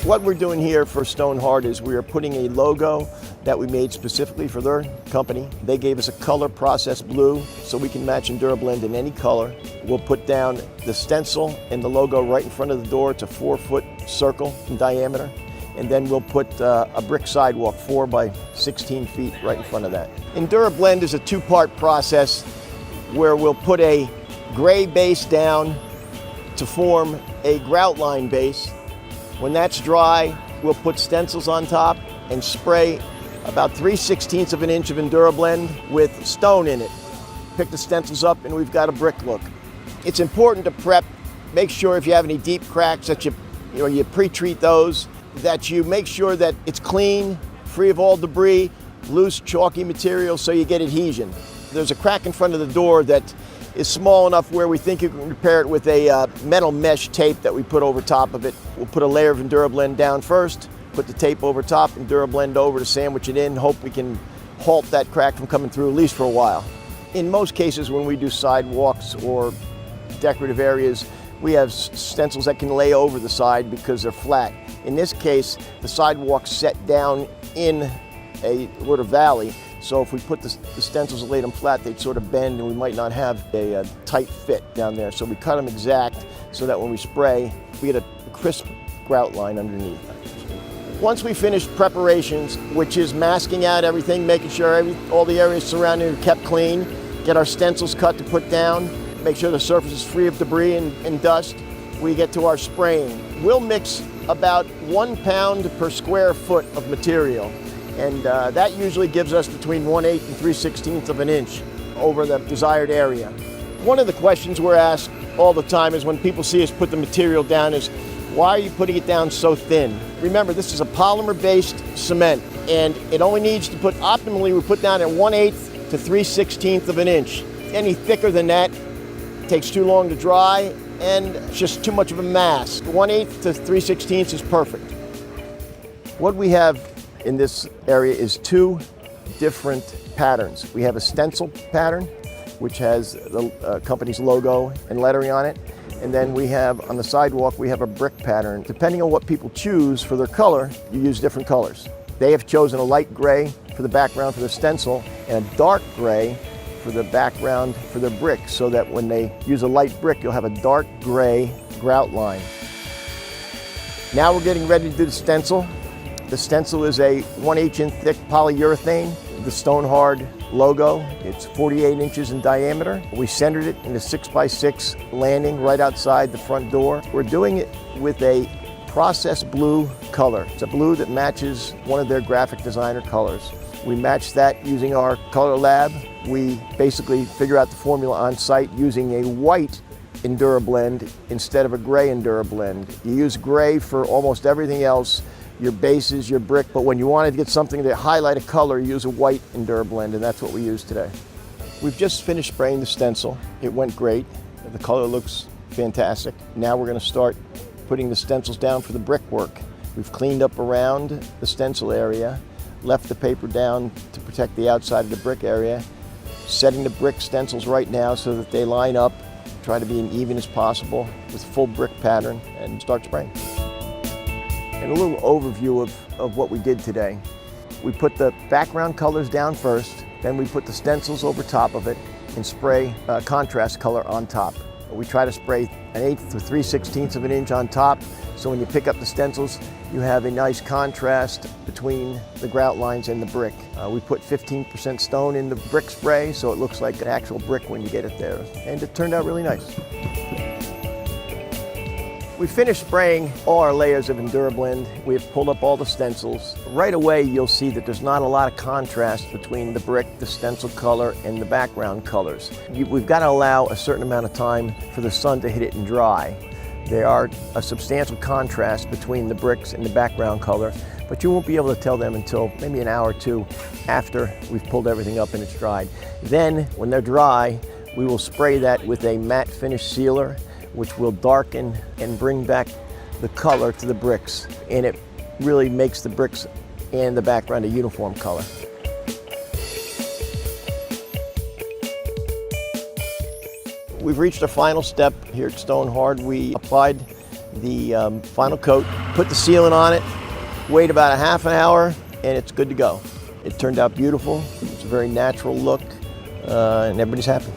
What we're doing here for Stonhard is we are putting a logo that we made specifically for their company. They gave us a color process blue so we can match EnduraBlend in any color. We'll put down the stencil and the logo right in front of the door. It's a 4-foot circle in diameter. And then we'll put a brick sidewalk 4 by 16 feet right in front of that. EnduraBlend is a 2-part process where we'll put a gray base down to form a grout line base. When that's dry, we'll put stencils on top and spray about 3/16 of an inch of EnduraBlend with stone in it. Pick the stencils up and we've got a brick look. It's important to prep, make sure if you have any deep cracks that you pre-treat those, that you make sure that it's clean, free of all debris, loose, chalky material so you get adhesion. There's a crack in front of the door that is small enough where we think you can repair it with a metal mesh tape that we put over top of it. We'll put a layer of EnduraBlend down first, put the tape over top, EnduraBlend over to sandwich it in, hope we can halt that crack from coming through at least for a while. In most cases when we do sidewalks or decorative areas, we have stencils that can lay over the side because they're flat. In this case, the sidewalk's set down in a sort of valley, so if we put the stencils and laid them flat, they'd sort of bend and we might not have a tight fit down there. So we cut them exact so that when we spray, we get a crisp grout line underneath. Once we finish preparations, which is masking out everything, making sure all the areas surrounding are kept clean, get our stencils cut to put down, make sure the surface is free of debris and dust, we get to our spraying. We'll mix about 1 pound per square foot of material. And that usually gives us between 1/8 and 3/16 of an inch over the desired area. One of the questions we're asked all the time is when people see us put the material down is, why are you putting it down so thin? Remember, this is a polymer-based cement, and it only needs to put, optimally, we put down at 1/8 to 3/16 of an inch. Any thicker than that takes too long to dry, and it's just too much of a mass. 1/8 to 3/16 is perfect. What we have in this area is 2 different patterns. We have a stencil pattern, which has the company's logo and lettering on it. And then we have, on the sidewalk, we have a brick pattern. Depending on what people choose for their color, you use different colors. They have chosen a light gray for the background for the stencil and a dark gray for the background for their brick, so that when they use a light brick, you'll have a dark gray grout line. Now we're getting ready to do the stencil. The stencil is a 1/8 inch thick polyurethane, the Stonhard logo. It's 48 inches in diameter. We centered it in a 6x6 landing right outside the front door. We're doing it with a process blue color. It's a blue that matches one of their graphic designer colors. We match that using our color lab. We basically figure out the formula on site using a white EnduraBlend instead of a gray EnduraBlend. You use gray for almost everything else, your bases, your brick, but when you wanted to get something to highlight a color, you use a white EnduraBlend, and that's what we use today. We've just finished spraying the stencil. It went great. The color looks fantastic. Now we're going to start putting the stencils down for the brickwork. We've cleaned up around the stencil area, left the paper down to protect the outside of the brick area, setting the brick stencils right now so that they line up, try to be as even as possible with full brick pattern, and start spraying. And a little overview of what we did today. We put the background colors down first, then we put the stencils over top of it and spray contrast color on top. We try to spray 1/8 to 3/16 of an inch on top, so when you pick up the stencils, you have a nice contrast between the grout lines and the brick. We put 15% stone in the brick spray, so it looks like an actual brick when you get it there. And it turned out really nice. We finished spraying all our layers of EnduraBlend. We have pulled up all the stencils. Right away, you'll see that there's not a lot of contrast between the brick, the stencil color, and the background colors. We've got to allow a certain amount of time for the sun to hit it and dry. There are a substantial contrast between the bricks and the background color, but you won't be able to tell them until maybe an hour or 2 after we've pulled everything up and it's dried. Then, when they're dry, we will spray that with a matte finish sealer, which will darken and bring back the color to the bricks. And it really makes the bricks and the background a uniform color. We've reached our final step here at Stonhard. We applied the final coat, put the sealant on it, wait about a half an hour, and it's good to go. It turned out beautiful. It's a very natural look, and everybody's happy.